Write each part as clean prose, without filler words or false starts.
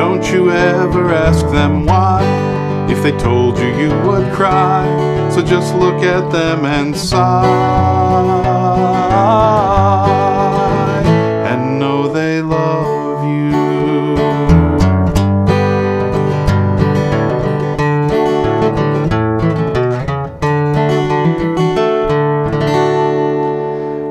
Don't you ever ask them why. If they told you, you would cry. So just look at them and sigh, and know they love you.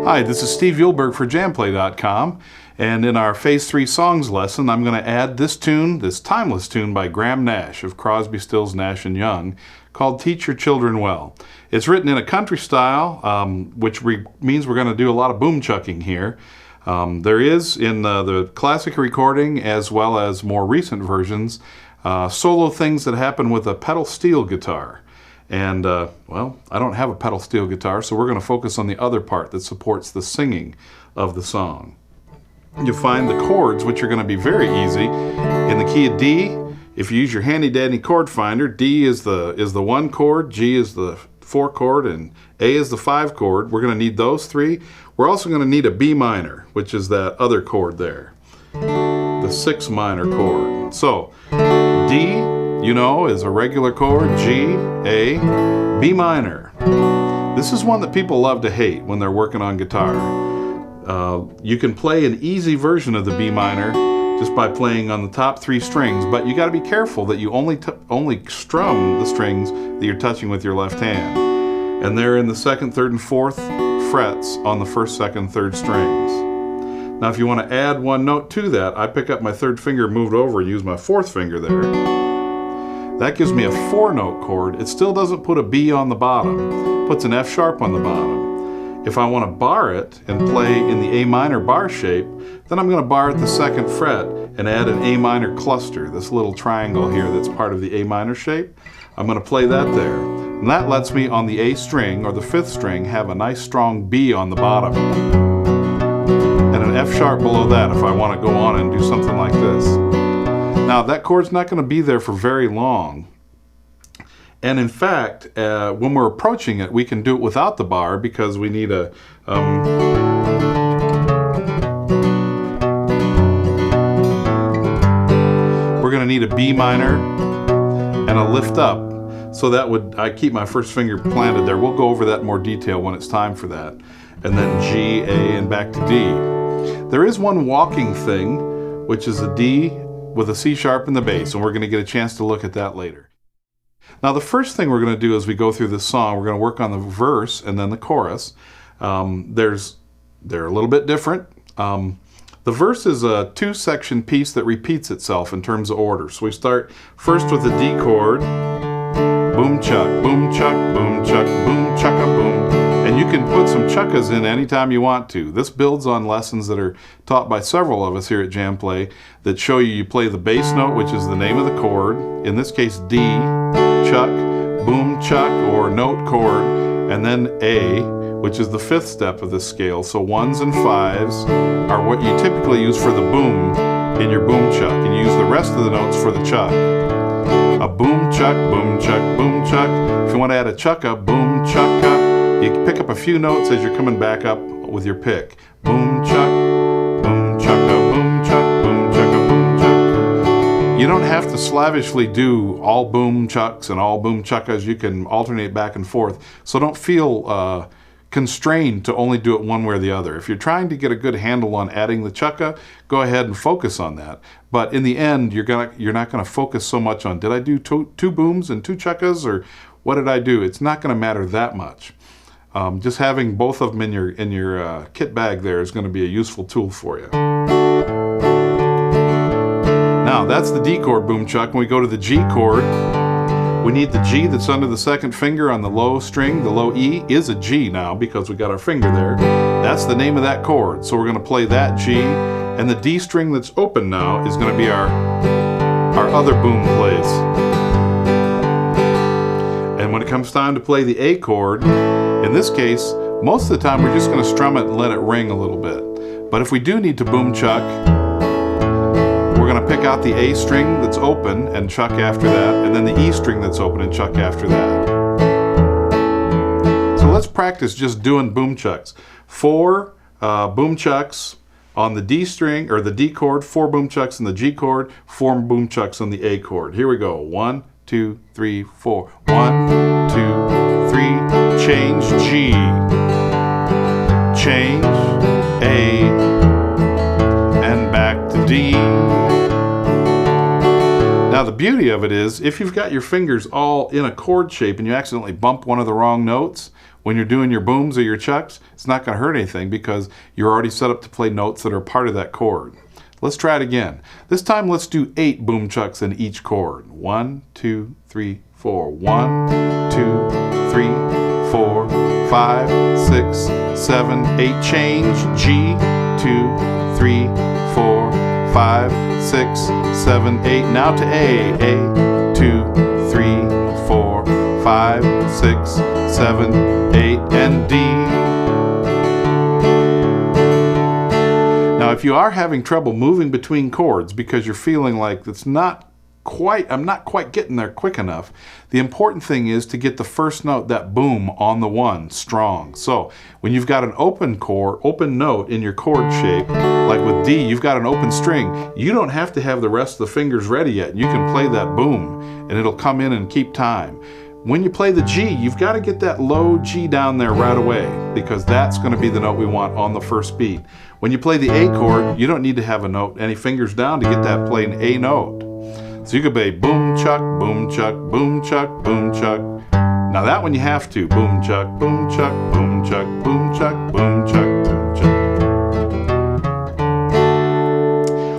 Hi, this is Steve Yulberg for JamPlay.com, and in our Phase 3 Songs lesson, I'm going to add this tune, this timeless tune by Nash of Crosby, Stills, Nash & Young, called Teach Your Children Well. It's written in a country style, which means we're going to do a lot of boom chucking here. There is, in the classic recording, as well as more recent versions, solo things that happen with a pedal steel guitar. And, well, I don't have a pedal steel guitar, so we're going to focus on the other part that supports the singing of the song. You'll find the chords, which are going to be very easy, in the key of D. If you use your handy-dandy chord finder, D is the 1 chord, G is the 4 chord, and A is the 5 chord. We're going to need those 3. We're also going to need a B minor, which is that other chord there, the 6 minor chord. So, D, you know, is a regular chord, G, A, B minor. This is one that people love to hate when they're working on guitar. You can play an easy version of the B minor just by playing on the top 3 strings, but you got to be careful that you only strum the strings that you're touching with your left hand. And they're in the 2nd, 3rd, and 4th frets on the 1st, 2nd, 3rd strings. Now if you want to add 1 note to that, I pick up my 3rd finger, move it over, and use my 4th finger there. That gives me a 4-note chord. It still doesn't put a B on the bottom. It puts an F sharp on the bottom. If I want to bar it and play in the A minor bar shape, then I'm going to bar at the 2nd fret and add an A minor cluster, this little triangle here that's part of the A minor shape. I'm going to play that there. And that lets me, on the A string or the 5th string, have a nice strong B on the bottom. And an F sharp below that if I want to go on and do something like this. Now that chord's not going to be there for very long, and in fact when we're approaching it we can do it without the bar because we need a we're going to need a B minor and a lift up, so that would, I keep my 1st finger planted there. We'll go over that in more detail when it's time for that. And then G, A, and back to D. There is one walking thing, which is a D with a C sharp in the bass, and we're going to get a chance to look at that later. Now the first thing we're going to do as we go through this song, we're going to work on the verse and then the chorus. They're a little bit different. The verse is a 2-section piece that repeats itself in terms of order. So we start first with the D chord, boom chuck, boom chuck, boom chuck, boom chucka boom. And you can put some chuckas in anytime you want to. This builds on lessons that are taught by several of us here at JamPlay that show you play the bass note, which is the name of the chord, in this case D, chuck, boom chuck, or note chord, and then A, which is the 5th step of the scale. So 1s and 5s are what you typically use for the boom in your boom chuck, and you use the rest of the notes for the chuck. A boom chuck, boom chuck, boom chuck. If you want to add a chucka, boom chucka, you pick up a few notes as you're coming back up with your pick. Boom chuck, boom chucka, boom chuck, boom chucka, boom chuck. You don't have to slavishly do all boom chucks and all boom chuckas. You can alternate back and forth. So don't feel constrained to only do it one way or the other. If you're trying to get a good handle on adding the chucka, go ahead and focus on that. But in the end, you're not going to focus so much on, did I do 2 booms and 2 chuckas, or what did I do? It's not going to matter that much. Just having both of them in your kit bag there is going to be a useful tool for you. Now that's the D chord boom chuck. When we go to the G chord, we need the G that's under the 2nd finger on the low string. The low E is a G now because we got our finger there. That's the name of that chord. So we're going to play that G, and the D string that's open now is going to be our other boom plays. And when it comes time to play the A chord, in this case, most of the time we're just going to strum it and let it ring a little bit. But if we do need to boom chuck, we're going to pick out the A string that's open and chuck after that, and then the E string that's open and chuck after that. So let's practice just doing boom chucks. 4 boom chucks, on the D string, or the D chord, 4 boom chucks on the G chord, 4 boom chucks on the A chord. Here we go. 1, 2, 3, 4. 1, 2, 3, change G. Change A, and back to D. Now the beauty of it is, if you've got your fingers all in a chord shape and you accidentally bump one of the wrong notes, when you're doing your booms or your chucks, it's not going to hurt anything because you're already set up to play notes that are part of that chord. Let's try it again. This time let's do 8 boom chucks in each chord. 1, 2, 3, 4. 1, 2, 3, 4, 5, 6, 7, 8. Change G. 2, 3, 4, 5, 6, 7, 8. Now to A. A, 2, 3, 4, 5, 6, 7, 8, and D. Now if you are having trouble moving between chords because you're feeling like I'm not quite getting there quick enough, the important thing is to get the first note, that boom, on the 1 strong. So when you've got an open note in your chord shape, like with D, you've got an open string, you don't have to have the rest of the fingers ready yet. You can play that boom and it'll come in and keep time. When you play the G, you've got to get that low G down there right away because that's going to be the note we want on the first beat. When you play the A chord, you don't need to have any fingers down to get that playing A note. So you could play boom chuck, boom chuck, boom chuck, boom chuck. Now that one you have to. Boom chuck, boom chuck, boom chuck, boom chuck, boom chuck, boom chuck.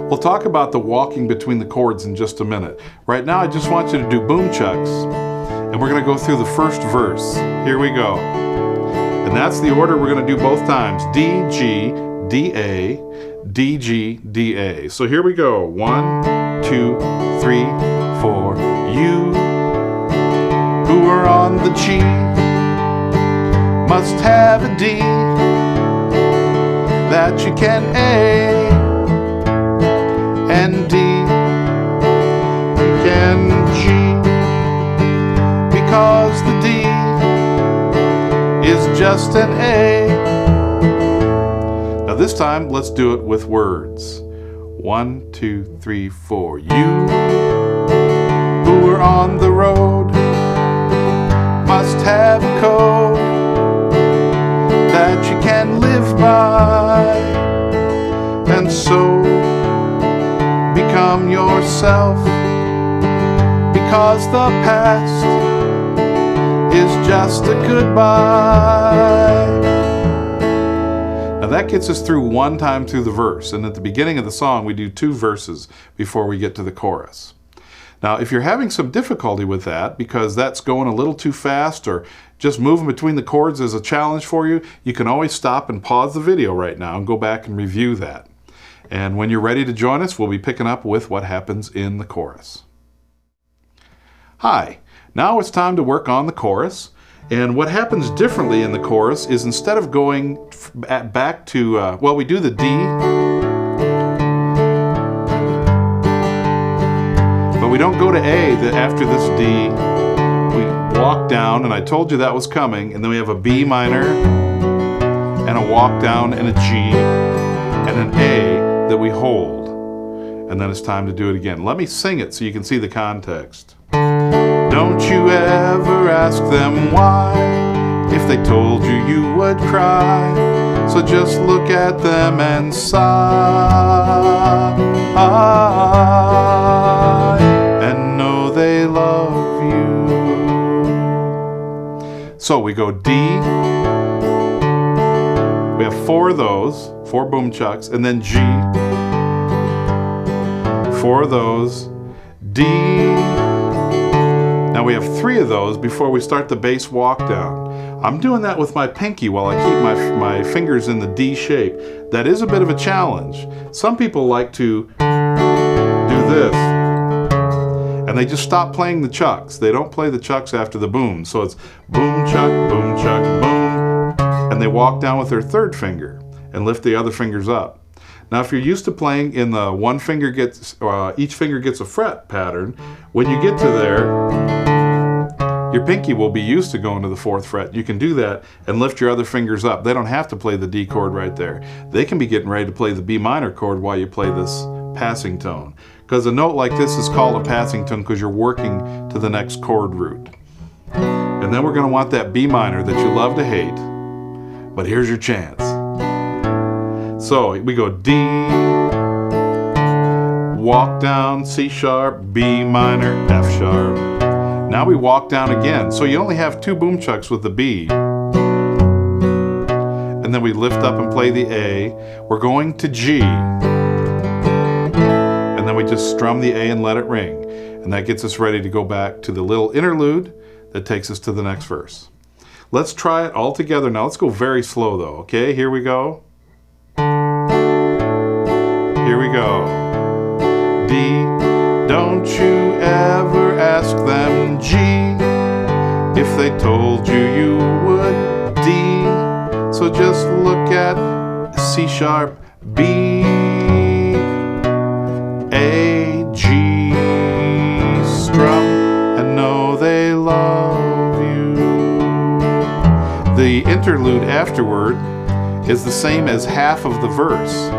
We'll talk about the walking between the chords in just a minute. Right now I just want you to do boom chucks. And we're going to go through the first verse. Here we go. And that's the order we're going to do both times. D, G, D, A, D, G, D, A. So here we go. 1, 2, 3, 4. You who are on the G must have a D that you can A, and D you can G. Because the D is just an A. Now this time, let's do it with words. 1, 2, 3, 4. You who are on the road must have a code that you can live by, and so become yourself, because the past is just a goodbye. Now that gets us through one time through the verse, and at the beginning of the song we do 2 verses before we get to the chorus. Now if you're having some difficulty with that because that's going a little too fast or just moving between the chords is a challenge for you, you can always stop and pause the video right now and go back and review that. And when you're ready to join us, we'll be picking up with what happens in the chorus. Hi. Now it's time to work on the chorus, and what happens differently in the chorus is instead of going back to, well, we do the D, but we don't go to A after this D. We walk down, and I told you that was coming, and then we have a B minor, and a walk down, and a G, and an A that we hold, and then it's time to do it again. Let me sing it so you can see the context. Don't you ever ask them why, if they told you you would cry, so just look at them and sigh, and know they love you. So we go D, we have 4 of those, 4 boom chucks, and then G, 4 of those, D. Now we have 3 of those before we start the bass walk down. I'm doing that with my pinky while I keep my fingers in the D shape. That is a bit of a challenge. Some people like to do this, and they just stop playing the chucks. They don't play the chucks after the boom. So it's boom, chuck, boom, boom, and they walk down with their 3rd finger and lift the other fingers up. Now if you're used to playing in the one finger gets, each finger gets a fret pattern, when you get to there, Your pinky will be used to going to the 4th fret. You can do that and lift your other fingers up. They don't have to play the D chord right there. They can be getting ready to play the B minor chord while you play this passing tone. Because a note like this is called a passing tone because you're working to the next chord root. And then we're going to want that B minor that you love to hate. But here's your chance. So we go D, walk down, C sharp, B minor, F sharp. Now we walk down again. So you only have 2 boom chucks with the B. And then we lift up and play the A. We're going to G. And then we just strum the A and let it ring. And that gets us ready to go back to the little interlude that takes us to the next verse. Let's try it all together now. Let's go very slow though, okay? Here we go. Here we go. D, don't you ever ask them. G, if they told you you would. D, so just look at C sharp, B, A, G, strum, and know they love you. The interlude afterward is the same as half of the verse.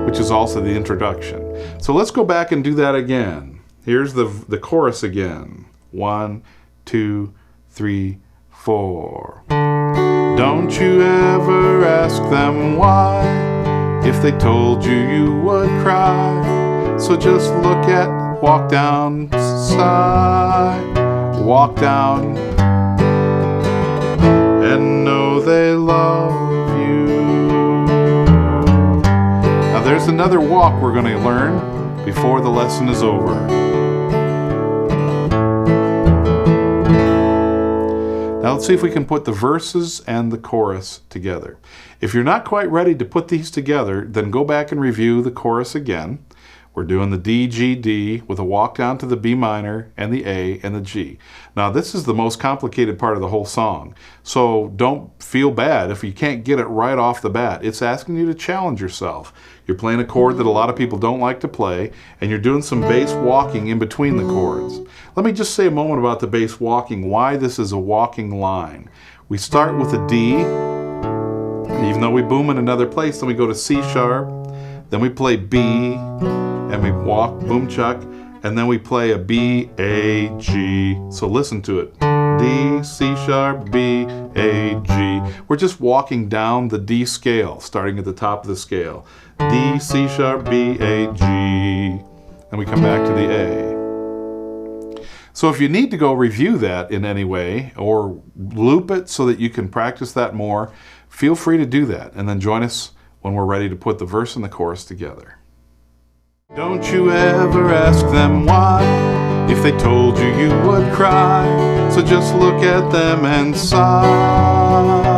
Which is also the introduction. So let's go back and do that again. Here's the chorus again. 1, 2, 3, 4. Don't you ever ask them why. If they told you you would cry. So just look at, walk down, side, walk down, and know they love you. Now there's another walk we're going to learn before the lesson is over. Now let's see if we can put the verses and the chorus together. If you're not quite ready to put these together, then go back and review the chorus again. We're doing the D, G, D with a walk down to the B minor and the A and the G. Now this is the most complicated part of the whole song. So don't feel bad if you can't get it right off the bat. It's asking you to challenge yourself. You're playing a chord that a lot of people don't like to play, and you're doing some bass walking in between the chords. Let me just say a moment about the bass walking, why this is a walking line. We start with a D, even though we boom in another place, then we go to C sharp, then we play B, and we walk, boom chuck, and then we play a B, A, G. So listen to it. D, C sharp, B, A, G. We're just walking down the D scale, starting at the top of the scale. D, C sharp, B, A, G. And we come back to the A. So if you need to go review that in any way, or loop it so that you can practice that more, feel free to do that. And then join us when we're ready to put the verse and the chorus together. Don't you ever ask them why. If they told you you would cry. So just look at them and sigh.